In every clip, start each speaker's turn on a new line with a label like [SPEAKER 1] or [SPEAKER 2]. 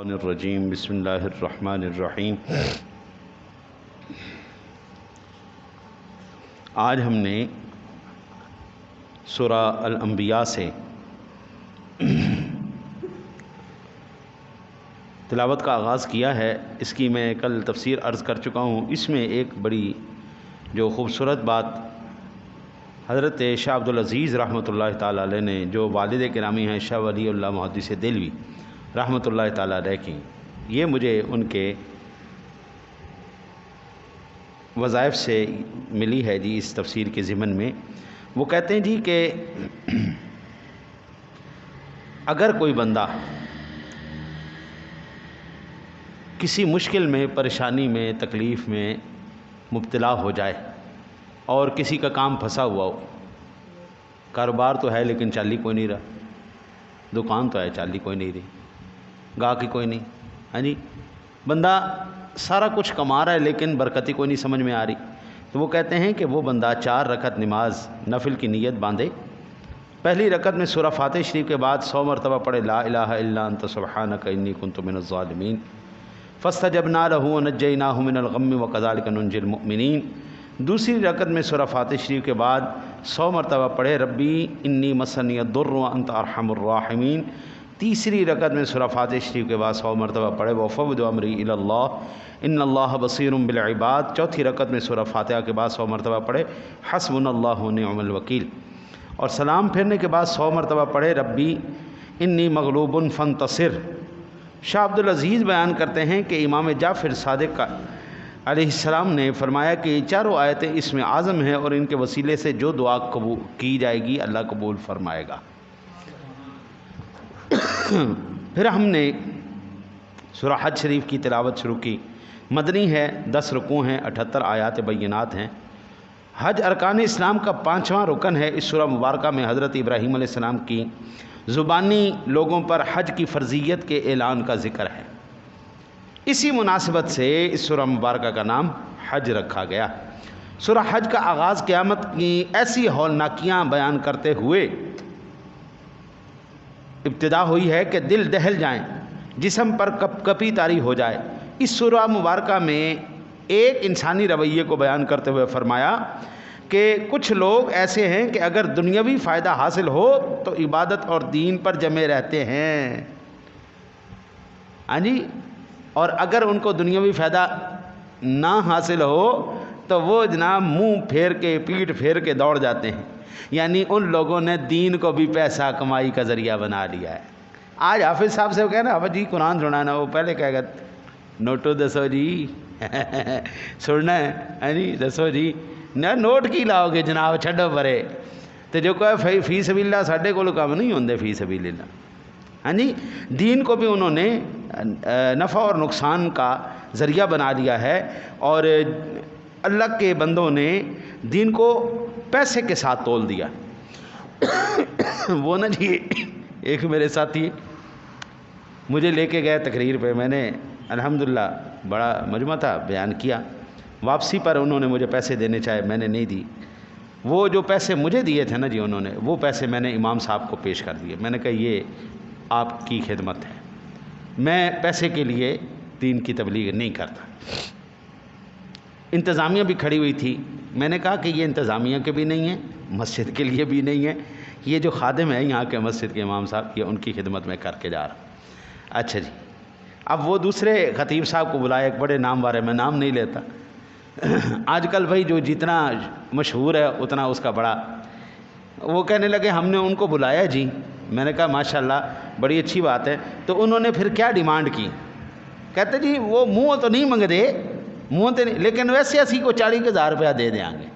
[SPEAKER 1] الرجیم بسم اللہ الرحمن الرحیم۔ آج ہم نے سورہ الانبیاء سے تلاوت کا آغاز کیا ہے۔ اس کی میں کل تفسیر عرض کر چکا ہوں۔ اس میں ایک بڑی جو خوبصورت بات حضرت شاہ عبدالعزیز رحمۃ اللہ تعالیٰ علیہ نے، جو والد گرامی ہیں شاہ ولی اللہ محدث دہلوی رحمۃ اللہ تعالیٰ علیہ کی، یہ مجھے ان کے وظائف سے ملی ہے جی اس تفسیر کے ضمن میں۔ وہ کہتے ہیں جی کہ اگر کوئی بندہ کسی مشکل میں، پریشانی میں، تکلیف میں مبتلا ہو جائے اور کسی کا کام پھنسا ہوا ہو، کاروبار تو ہے لیکن چالی کوئی نہیں رہا، دکان تو ہے چالی کوئی نہیں رہی، گاہکی کوئی نہیں، ہاں جی، بندہ سارا کچھ کما رہا ہے لیکن برکتی کوئی نہیں سمجھ میں آ رہی، تو وہ کہتے ہیں کہ وہ بندہ 4 رکعت نماز نفل کی نیت باندھے۔ پہلی رکعت میں سورہ فاتح شریف کے بعد 100 مرتبہ پڑھے لا الہ الا انت سبحانک انی کنت من الظالمین فاستجبنا لہ ونجیناہ من الغم وکذالک ننجی المؤمنین۔ دوسری رکعت میں سورہ فاتح شریف کے بعد 100 مرتبہ پڑھے ربی انی مسنی الضر وانت ارحم الراحمین۔ تیسری رکعت میں سورہ فاتح شریف کے بعد 100 مرتبہ پڑھے وفوض امری الی اللہ ان اللہ بصیر بالعباد۔ چوتھی رکعت میں سورہ فاتحہ کے بعد 100 مرتبہ پڑھے حسبنا اللہ ونعم الوکیل، اور سلام پھیرنے کے بعد 100 مرتبہ پڑھے ربی انی مغلوب فانتصر۔ شاہ عبدالعزیز بیان کرتے ہیں کہ امام جعفر صادق علیہ السلام نے فرمایا کہ یہ چاروں آیتیں اس میں اعظم ہیں اور ان کے وسیلے سے جو دعا قبول کی جائے گی اللہ قبول فرمائے گا۔ پھر ہم نے سورہ حج شریف کی تلاوت شروع کی۔ مدنی ہے، 10 رکوع ہیں، 78 آیات بینات ہیں۔ حج ارکان اسلام کا 5واں رکن ہے۔ اس سورہ مبارکہ میں حضرت ابراہیم علیہ السلام کی زبانی لوگوں پر حج کی فرضیت کے اعلان کا ذکر ہے۔ اسی مناسبت سے اس سورہ مبارکہ کا نام حج رکھا گیا۔ سورہ حج کا آغاز قیامت کی ایسی ہولناکیاں بیان کرتے ہوئے ابتدا ہوئی ہے کہ دل دہل جائیں، جسم پر کپ کپی طاری ہو جائے۔ اس سورہ مبارکہ میں ایک انسانی رویے کو بیان کرتے ہوئے فرمایا کہ کچھ لوگ ایسے ہیں کہ اگر دنیاوی فائدہ حاصل ہو تو عبادت اور دین پر جمے رہتے ہیں، ہاں جی، اور اگر ان کو دنیاوی فائدہ نہ حاصل ہو تو وہ جناب منہ پھیر کے، پیٹھ پھیر کے دوڑ جاتے ہیں۔ یعنی ان لوگوں نے دین کو بھی پیسہ کمائی کا ذریعہ بنا لیا ہے۔ آج حافظ صاحب سے وہ کہنا حافظ جی قرآن سنانا، وہ پہلے کہے گا نوٹو دسو جی سننا ہے جی دسو جی، نہ نوٹ کی لاؤ گے جناب، چھڈو پرے، تو جو کوئی فی سبیل اللہ ساڈے کول کام نہیں ہوندے فی سبیل اللہ، ہاں جی، دین کو بھی انہوں نے نفع اور نقصان کا ذریعہ بنا لیا ہے، اور اللہ کے بندوں نے دین کو پیسے کے ساتھ تول دیا۔ وہ نا جی ایک میرے ساتھی مجھے لے کے گئے تقریر پہ، میں نے الحمدللہ بڑا مجمع تھا، بیان کیا، واپسی پر انہوں نے مجھے پیسے دینے چاہے، میں نے نہیں دی۔ وہ جو پیسے مجھے دیے تھے نا جی انہوں نے، وہ پیسے میں نے امام صاحب کو پیش کر دیے۔ میں نے کہا یہ آپ کی خدمت ہے، میں پیسے کے لیے دین کی تبلیغ نہیں کرتا۔ انتظامیہ بھی کھڑی ہوئی تھی، میں نے کہا کہ یہ انتظامیہ کے بھی نہیں ہیں، مسجد کے لیے بھی نہیں ہے، یہ جو خادم ہے یہاں کے مسجد کے امام صاحب، یہ ان کی خدمت میں کر کے جا رہا ہوں۔ اچھا جی، اب وہ دوسرے خطیب صاحب کو بلایا، ایک بڑے نام والے، میں نام نہیں لیتا، آج کل بھائی جو جتنا مشہور ہے اتنا اس کا بڑا، وہ کہنے لگے ہم نے ان کو بلایا جی۔ میں نے کہا ماشاءاللہ بڑی اچھی بات ہے، تو انہوں نے پھر کیا ڈیمانڈ کی؟ کہتے جی وہ منہ تو نہیں منگ دے، منہ تو نہیں، لیکن ویسے اسی کو 40,000 روپیہ دے دیں گے۔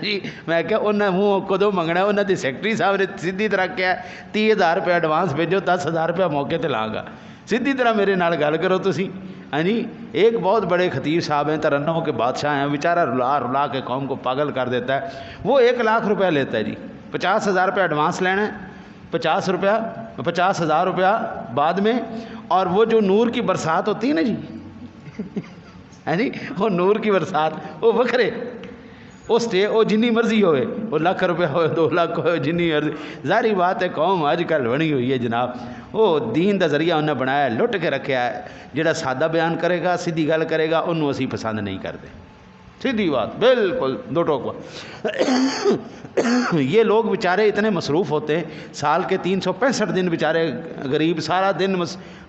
[SPEAKER 1] جی میں کہ انہیں منہ کدو منگنا، انہوں نے سیکٹری صاحب نے سیدھی طرح کیا 30,000 روپیہ ایڈوانس بھیجو، 10,000 روپیہ موقع تے لاں گا، سیدھی طرح میرے نال گل کرو تسی، ہاں جی۔ ایک بہت بڑے خطیب صاحب ہیں، ترنموں کے بادشاہ ہیں، بیچارہ رلا رلا کے قوم کو پاگل کر دیتا ہے، وہ 1 لاکھ روپیہ لیتا ہے جی، 50,000 روپیہ ایڈوانس لینا ہے، 50,000 روپیہ بعد میں، اور وہ جو نور کی برسات ہوتی ہے نا جی، ہے جی، وہ نور کی برسات وہ وکھرے اس تے وہ جنی مرضی ہوئے، وہ لاکھ روپے ہوئے 2 لاکھ ہوئے، جنی مرضی. ظاہری بات ہے قوم اج کل بنی ہوئی ہے جناب، وہ دین دا ذریعہ انہیں بنایا ہے، لٹ کے رکھا ہے. جڑا سادہ بیان کرے گا، سیدھی گل کرے گا، انہوں اسی پسند نہیں کرتے. سیدھی بات بالکل دو ٹوک. یہ لوگ بیچارے اتنے مصروف ہوتے ہیں، سال کے 365 دن بیچارے غریب سارا دن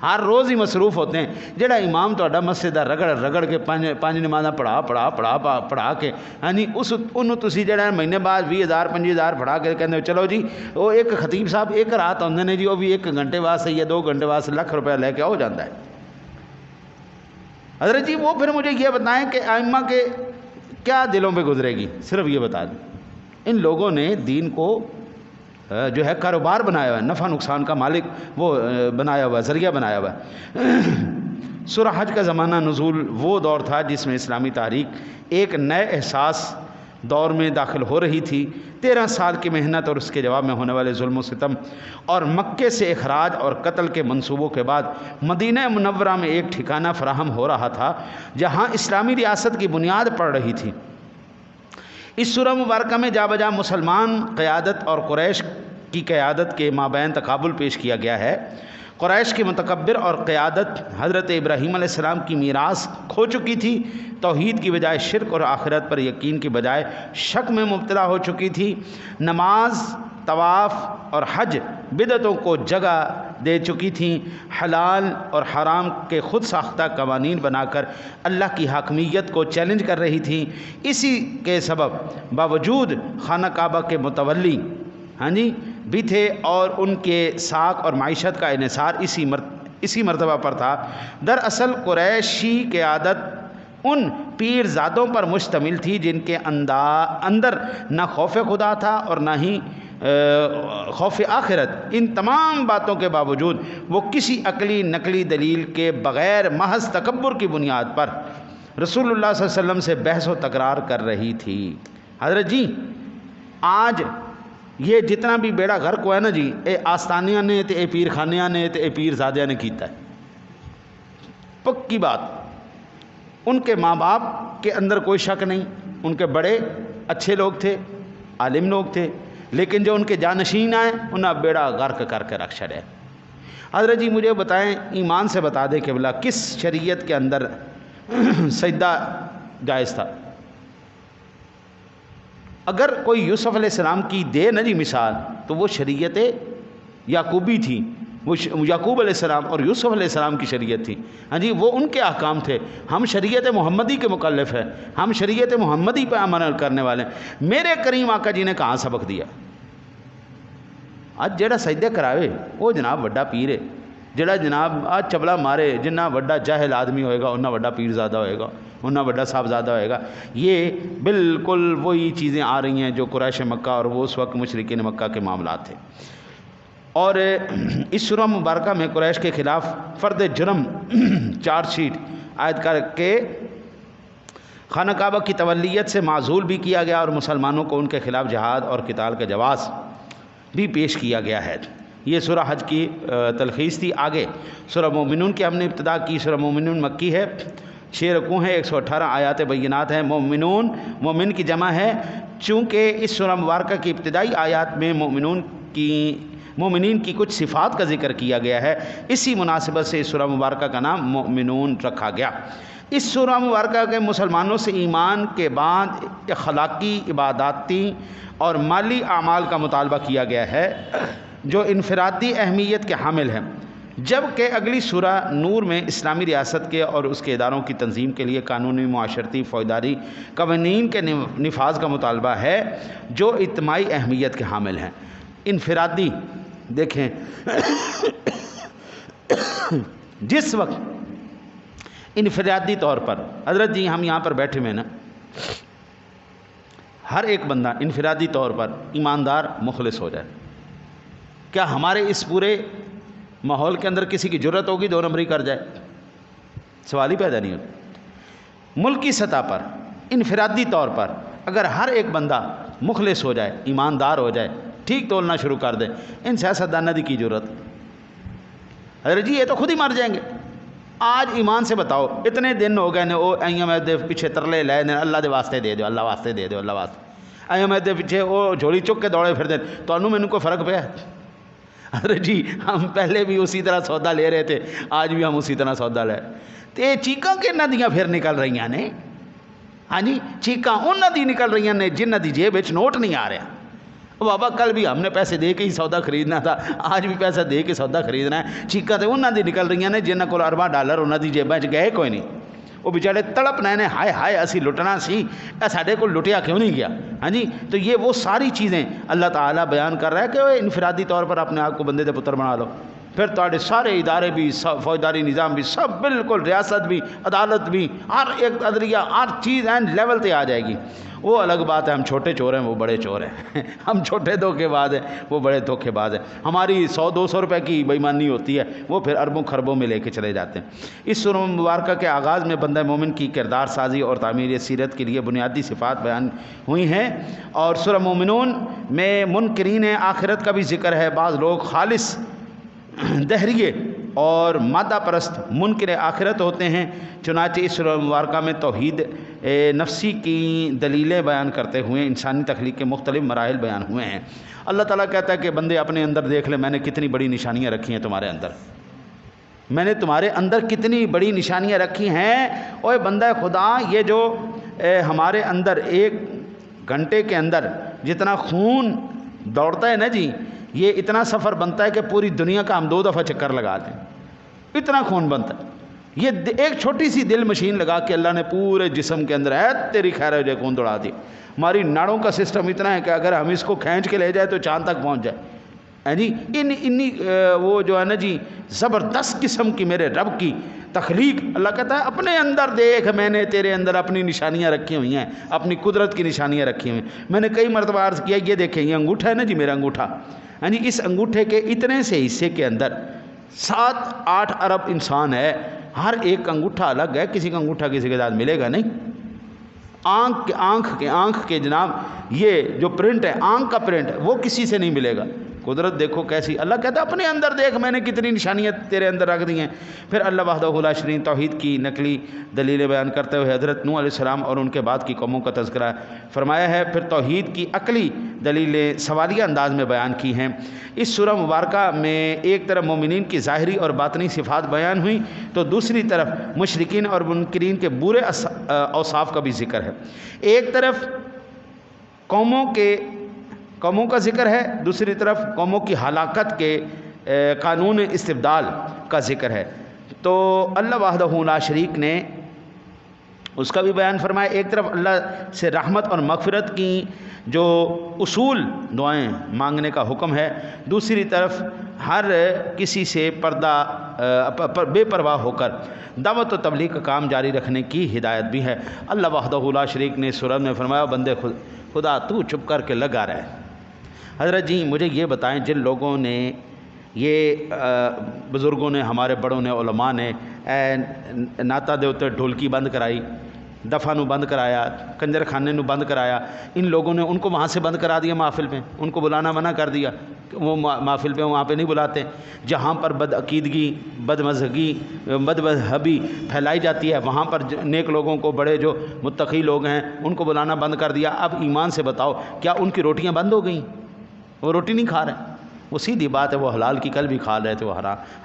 [SPEAKER 1] ہر روز ہی مصروف ہوتے ہیں. جڑا امام تہاڈا مسجد دا رگڑ رگڑ کے پانچ نمازاں پڑھا کے ہاں جی انہوں تسی جڑا مہینے بعد 20,000 25,000 پڑھا کے کہندے ہو چلو جی وہ ایک خطیب صاحب ایک رات آتے ہیں جی، وہ بھی 1 گھنٹے واسطے یا 2 گھنٹے واسطے لاکھ روپیہ لے کے ہو جاتا ہے. حضرت جی وہ پھر مجھے یہ بتائیں کہ ائمہ کے کیا دلوں پہ گزرے گی؟ صرف یہ بتا دیں. ان لوگوں نے دین کو جو ہے کاروبار بنایا ہوا ہے، نفع نقصان کا مالک وہ بنایا ہوا ہے، ذریعہ بنایا ہوا ہے. سورہ حج کا زمانہ نزول وہ دور تھا جس میں اسلامی تاریخ ایک نئے احساس دور میں داخل ہو رہی تھی. 13 سال کی محنت اور اس کے جواب میں ہونے والے ظلم و ستم اور مکے سے اخراج اور قتل کے منصوبوں کے بعد مدینہ منورہ میں ایک ٹھکانہ فراہم ہو رہا تھا جہاں اسلامی ریاست کی بنیاد پڑ رہی تھی. اس سورہ مبارکہ میں جا بجا مسلمان قیادت اور قریش کی قیادت کے مابین تقابل پیش کیا گیا ہے. قریش کی متکبر اور قیادت حضرت ابراہیم علیہ السلام کی میراث کھو چکی تھی، توحید کی بجائے شرک اور آخرت پر یقین کی بجائے شک میں مبتلا ہو چکی تھی. نماز، طواف اور حج بدعتوں کو جگہ دے چکی تھیں. حلال اور حرام کے خود ساختہ قوانین بنا کر اللہ کی حاکمیت کو چیلنج کر رہی تھیں. اسی کے سبب باوجود خانہ کعبہ کے متولی بھی تھے اور ان کے ساکھ اور معیشت کا انحصار اسی مرتبہ پر تھا. دراصل قریشی قیادت ان پیر زادوں پر مشتمل تھی جن کے اندر نہ خوف خدا تھا اور نہ ہی خوف آخرت. ان تمام باتوں کے باوجود وہ کسی عقلی نقلی دلیل کے بغیر محض تکبر کی بنیاد پر رسول اللہ صلی اللہ علیہ وسلم سے بحث و تکرار کر رہی تھی. حضرت جی آج یہ جتنا بھی بیڑا غرق ہوا ہے نا جی، اے آستانیاں نے تے اے پیر خانیاں نے تے اے پیر زادیاں نے کیتا ہے. پکی بات. ان کے ماں باپ کے اندر کوئی شک نہیں، ان کے بڑے اچھے لوگ تھے، عالم لوگ تھے، لیکن جو ان کے جانشین آئے انہیں بیڑا غرق کر کے رکھ چھڑے. حضرت جی مجھے بتائیں، ایمان سے بتا دیں کہ بلا کس شریعت کے اندر سجدہ جائز تھا؟ اگر کوئی یوسف علیہ السلام کی دے نا جی مثال، تو وہ شریعت یعقوبی تھی. وہ یعقوب علیہ السلام اور یوسف علیہ السلام کی شریعت تھی. ہاں جی وہ ان کے احکام تھے. ہم شریعت محمدی کے مکلف ہیں، ہم شریعت محمدی پہ عمل کرنے والے ہیں. میرے کریم آقا جی نے کہاں سبق دیا؟ آج جڑا سجدے کراوے وہ جناب وڈا پیر ہے. جڑا جناب آج چبلا مارے، جنہ وڈا جاہل آدمی ہوئے گا انہ وڈا پیر زادہ ہوئے گا، انہ وڈا صاحب زادہ ہوئے گا. یہ بالکل وہی چیزیں آ رہی ہیں جو قریش مکہ اور وہ اس وقت مشرکین مکہ کے معاملات تھے. اور اس سورہ مبارکہ میں قریش کے خلاف فرد جرم چارج شیٹ عائد کر کے خانہ کعبہ کی تولیت سے معزول بھی کیا گیا اور مسلمانوں کو ان کے خلاف جہاد اور قتال کا جواز بھی پیش کیا گیا ہے. یہ سورہ حج کی تلخیص تھی. آگے سورہ مومنون کی ہم نے ابتدا کی. سورہ مومنون مکی ہے، 6 رکوع ہیں، 118 آیات بینات ہیں. مومنون مومن کی جمع ہے. چونکہ اس سورہ مبارکہ کی ابتدائی آیات میں مومنین کی کچھ صفات کا ذکر کیا گیا ہے، اسی مناسبت سے اس سورہ مبارکہ کا نام مومنون رکھا گیا. اس سورہ مبارکہ کے مسلمانوں سے ایمان کے بعد اخلاقی، عباداتی اور مالی اعمال کا مطالبہ کیا گیا ہے جو انفرادی اہمیت کے حامل ہیں، جبکہ اگلی سورہ نور میں اسلامی ریاست کے اور اس کے اداروں کی تنظیم کے لیے قانونی، معاشرتی، فوجداری قوانین کے نفاذ کا مطالبہ ہے جو اجتماعی اہمیت کے حامل ہیں. انفرادی دیکھیں جس وقت انفرادی طور پر حضرت جی ہم یہاں پر بیٹھے ہوئے نا، ہر ایک بندہ انفرادی طور پر ایماندار مخلص ہو جائے، کیا ہمارے اس پورے ماحول کے اندر کسی کی جرت ہوگی 2 نمبری کر جائے؟ سوال ہی پیدا نہیں ہوتا. ملکی سطح پر انفرادی طور پر اگر ہر ایک بندہ مخلص ہو جائے، ایماندار ہو جائے، ٹھیک تولنا شروع کر دے، ان سیاستدانوں کی ضرورت. حضرت جی یہ تو خود ہی مر جائیں گے. آج ایمان سے بتاؤ اتنے دن ہو گئے نے وہ آئیاں میں دے پیچھے ترلے لے نے اللہ دے واسطے دے دو، اللہ واسطے دے دو، اللہ واسطے آئیاں میں دے پیچھے وہ جھولی چک کے دوڑے پھر دیں تو انہوں میں کو فرق پیا؟ ارے جی ہم پہلے بھی اسی طرح سودا لے رہے تھے، آج بھی ہم اسی طرح سودا لے تو یہ چیکاں کنہاں دیاں پھر نکل رہی نے؟ ہاں جی چیکاں انہاں دی نکل رہی نے جنہاں دی جیب وچ نوٹ نہیں آ رہا۔ بابا کل بھی ہم نے پیسے دے کے ہی سودا خریدنا تھا، آج بھی پیسہ دے کے سودا خریدنا ہے۔ چیکاں تو انہاں دی نکل رہی نے جنہاں کول ارباں ڈالر انہاں دی جیباں وچ گئے کوئی نہیں، وہ بیچارے تڑپ رہے ہیں ہائے ہائے اسی لٹنا سی، اے ساڈے کول لٹیا کیوں نہیں گیا؟ ہاں جی تو یہ وہ ساری چیزیں اللہ تعالیٰ بیان کر رہا ہے کہ وہ انفرادی طور پر اپنے آپ کو بندے دے پتر بنا لو، پھر تھوڑے سارے ادارے بھی فوجداری نظام بھی سب بالکل، ریاست بھی، عدالت بھی، ہر ایک عدلیہ ہر چیز اینڈ لیول تے آ جائے گی۔ وہ الگ بات ہے ہم چھوٹے چور ہیں وہ بڑے چور ہیں ہم چھوٹے دھوکے باز ہیں وہ بڑے دھوکے باز ہیں، ہماری 100-200 روپے کی بے ایمانی ہوتی ہے وہ پھر اربوں خربوں میں لے کے چلے جاتے ہیں۔ اس سورہ مبارکہ کے آغاز میں بندہ مومن کی کردار سازی اور تعمیر سیرت کے لیے بنیادی صفات بیان ہوئی ہیں، اور سورہ مومنون میں منکرین آخرت کا بھی ذکر ہے۔ بعض لوگ خالص دہریے اور مادہ پرست منکر آخرت ہوتے ہیں، چنانچہ اس سورہ مبارکہ میں توحید نفسی کی دلیلیں بیان کرتے ہوئے انسانی تخلیق کے مختلف مراحل بیان ہوئے ہیں۔ اللہ تعالیٰ کہتا ہے کہ بندے اپنے اندر دیکھ لیں میں نے کتنی بڑی نشانیاں رکھی ہیں تمہارے اندر، میں نے تمہارے اندر کتنی بڑی نشانیاں رکھی ہیں۔ اوے بندہ خدا یہ جو ہمارے اندر 1 گھنٹے کے اندر جتنا خون دوڑتا ہے نا جی، یہ اتنا سفر بنتا ہے کہ پوری دنیا کا ہم 2 دفعہ چکر لگا دیں، اتنا خون بنتا ہے۔ یہ ایک چھوٹی سی دل مشین لگا کے اللہ نے پورے جسم کے اندر ہے تیری خیر ہو جائے خون دوڑا دی۔ ہماری ناڑوں کا سسٹم اتنا ہے کہ اگر ہم اس کو کھینچ کے لے جائے تو چاند تک پہنچ جائے جی۔ انی وہ جو ہے نا جی زبردست قسم کی میرے رب کی تخلیق، اللہ کہتا ہے اپنے اندر دیکھ میں نے تیرے اندر اپنی نشانیاں رکھی ہوئی ہیں، اپنی قدرت کی نشانیاں رکھی ہوئی ہیں۔ میں نے کئی مرتبہ عرض کیا یہ دیکھیں یہ انگوٹھا ہے نا جی میرا انگوٹھا، ہاں جی اس انگوٹھے کے اتنے سے حصے کے اندر 7-8 ارب انسان ہے، ہر ایک انگوٹھا الگ ہے، کسی کا انگوٹھا کسی کے ساتھ ملے گا نہیں۔ آنکھ کے جناب یہ جو پرنٹ ہے آنکھ کا پرنٹ وہ کسی سے نہیں ملے گا۔ قدرت دیکھو کیسی، اللہ کہتا ہے اپنے اندر دیکھ میں نے کتنی نشانیاں تیرے اندر رکھ دی ہیں۔ پھر اللہ وحدہ لا شریک توحید کی نقلی دلیلیں بیان کرتے ہوئے حضرت نوح علیہ السلام اور ان کے بعد کی قوموں کا تذکرہ فرمایا ہے۔ پھر توحید کی عقلی دلیلیں سوالیہ انداز میں بیان کی ہیں۔ اس سورہ مبارکہ میں ایک طرف مومنین کی ظاہری اور باطنی صفات بیان ہوئیں تو دوسری طرف مشرکین اور منکرین کے برے اوصاف کا بھی ذکر ہے۔ ایک طرف قوموں کا ذکر ہے، دوسری طرف قوموں کی ہلاکت کے قانون استبدال کا ذکر ہے۔ تو اللہ وحدہ لا شریک نے اس کا بھی بیان فرمایا۔ ایک طرف اللہ سے رحمت اور مغفرت کی جو اصول دعائیں مانگنے کا حکم ہے، دوسری طرف ہر کسی سے بے پرواہ ہو کر دعوت و تبلیغ کا کام جاری رکھنے کی ہدایت بھی ہے۔ اللہ وحدہ لا شریک نے سورہ میں فرمایا بندے خدا تو چپ کر کے لگا رہے۔ حضرت جی مجھے یہ بتائیں جن لوگوں نے یہ بزرگوں نے ہمارے بڑوں نے علماء نے ناتا دے اتنے ڈھولکی بند کرائی، دفعہ نو بند کرایا، کنجر خانے نو بند کرایا، ان لوگوں نے ان کو وہاں سے بند کرا دیا، محفل پہ ان کو بلانا منع کر دیا، وہ محفل پہ وہاں پہ نہیں بلاتے۔ جہاں پر بد عقیدگی بد مذہبی پھیلائی جاتی ہے وہاں پر نیک لوگوں کو بڑے جو متقی لوگ ہیں ان کو بلانا بند کر دیا۔ اب ایمان سے بتاؤ کیا ان کی روٹیاں بند ہو گئیں؟ وہ روٹی نہیں کھا رہے، وہ سیدھی بات ہے، وہ حلال کی کل بھی کھا رہے تھے، وہ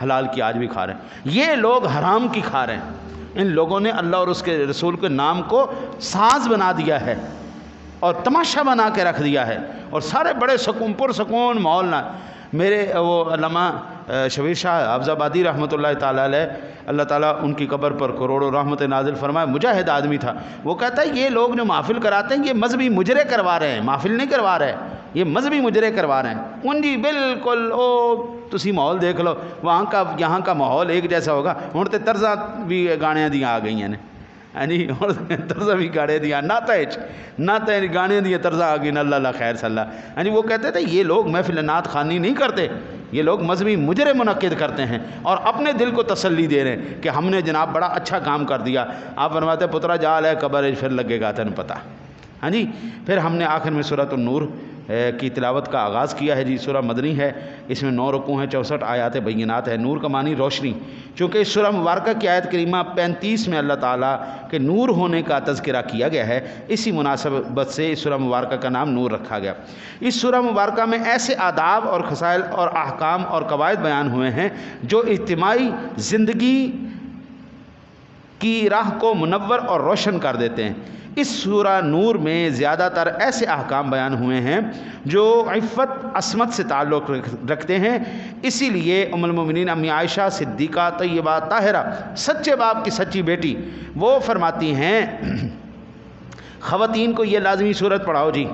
[SPEAKER 1] حلال کی آج بھی کھا رہے ہیں۔ یہ لوگ حرام کی کھا رہے ہیں۔ ان لوگوں نے اللہ اور اس کے رسول کے نام کو ساز بنا دیا ہے اور تماشا بنا کے رکھ دیا ہے، اور سارے بڑے پرسکون ماحول نہ۔ میرے وہ علامہ شبیر شاہ حافظ آبادی رحمۃ اللہ تعالیٰ علیہ، اللہ تعالیٰ ان کی قبر پر کروڑوں رحمت نازل فرمائے، مجاہد آدمی تھا۔ وہ کہتا ہے یہ لوگ جو محفل کراتے ہیں یہ مذہبی مجرے کروا رہے ہیں، محفل نہیں کروا رہے، یہ مذہبی مجرے کروا رہے ہیں۔ ان جی بالکل تسی ماحول دیکھ لو، وہاں کا یہاں کا ماحول ایک جیسا ہوگا۔ ہوں تو طرزاں بھی گانے دیاں آ گئی ہیں جی، طرزاں بھی گانے دیاں نعت گانے دیاں طرزاں آ گئی نا، اللہ خیر صلی اللہ جی۔ وہ کہتے تھے یہ لوگ محفل نعت خوانی نہیں کرتے، یہ لوگ مذہبی مجرے منعقد کرتے ہیں اور اپنے دل کو تسلی دے رہے ہیں کہ ہم نے جناب بڑا اچھا کام کر دیا۔ آپ فرماتے ہیں پترا جا لے قبر پھر لگے گا تن پتہ، ہاں جی۔ پھر ہم نے آخر میں سورۃ النور کی تلاوت کا آغاز کیا ہے جی۔ سورہ مدنی ہے، اس میں 9 رکوع ہیں، 64 آیات بینات ہے۔ نور کا معنی روشنی، چونکہ اس سورہ مبارکہ کی آیت کریمہ 35 میں اللہ تعالیٰ کے نور ہونے کا تذکرہ کیا گیا ہے، اسی مناسبت سے اس سورہ مبارکہ کا نام نور رکھا گیا۔ اس سورہ مبارکہ میں ایسے آداب اور خصائل اور احکام اور قواعد بیان ہوئے ہیں جو اجتماعی زندگی کی راہ کو منور اور روشن کر دیتے ہیں۔ اس سورہ نور میں زیادہ تر ایسے احکام بیان ہوئے ہیں جو عفت عصمت سے تعلق رکھتے ہیں، اسی لیے ام المومنین امی عائشہ صدیقہ طیبہ طاہرہ سچے باپ کی سچی بیٹی وہ فرماتی ہیں خواتین کو یہ لازمی صورت پڑھاؤ جی،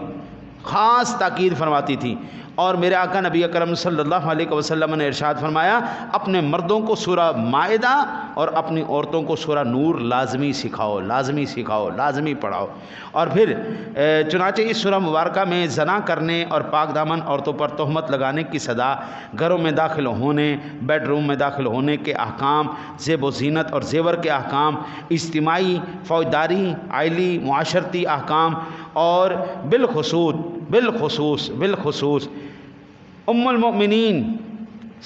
[SPEAKER 1] خاص تاکید فرماتی تھی۔ اور میرے آقا نبی اکرم صلی اللہ علیہ وسلم نے ارشاد فرمایا اپنے مردوں کو سورہ مائدہ اور اپنی عورتوں کو سورہ نور لازمی سکھاؤ، لازمی سکھاؤ، لازمی پڑھاؤ۔ اور پھر چنانچہ اس سورہ مبارکہ میں زنا کرنے اور پاک دامن عورتوں پر تہمت لگانے کی سزا، گھروں میں داخل ہونے، بیڈ روم میں داخل ہونے کے احکام، زیب و زینت اور زیور کے احکام، اجتماعی فوجداری، عائلی معاشرتی احکام، اور بالخصوص ام المؤمنین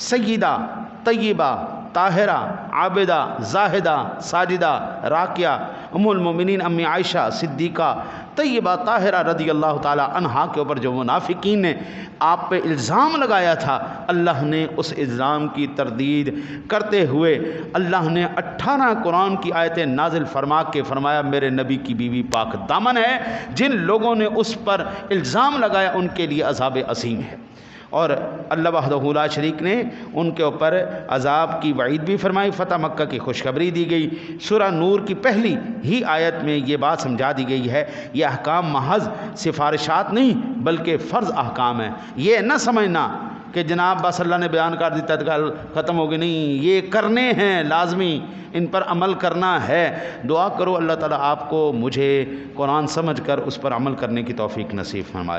[SPEAKER 1] سیدہ طیبہ طاہرہ عابدہ زاہدہ ساجدہ راکیہ ام المؤمنین امی عائشہ صدیقہ طیبہ طاہرہ رضی اللہ تعالی عنہا کے اوپر جو منافقین نے آپ پہ الزام لگایا تھا، اللہ نے اس الزام کی تردید کرتے ہوئے اللہ نے 18 قرآن کی آیتیں نازل فرما کے فرمایا میرے نبی کی بیوی پاک دامن ہے، جن لوگوں نے اس پر الزام لگایا ان کے لیے عذاب عظیم ہے۔ اور اللہ وحدہ لا شریک نے ان کے اوپر عذاب کی وعید بھی فرمائی، فتح مکہ کی خوشخبری دی گئی۔ سورہ نور کی پہلی ہی آیت میں یہ بات سمجھا دی گئی ہے یہ احکام محض سفارشات نہیں بلکہ فرض احکام ہیں۔ یہ نہ سمجھنا کہ جناب بس اللہ نے بیان کر دی تتکال ختم ہو گئی، نہیں، یہ کرنے ہیں، لازمی ان پر عمل کرنا ہے۔ دعا کرو اللہ تعالیٰ آپ کو مجھے قرآن سمجھ کر اس پر عمل کرنے کی توفیق نصیب فرمائے۔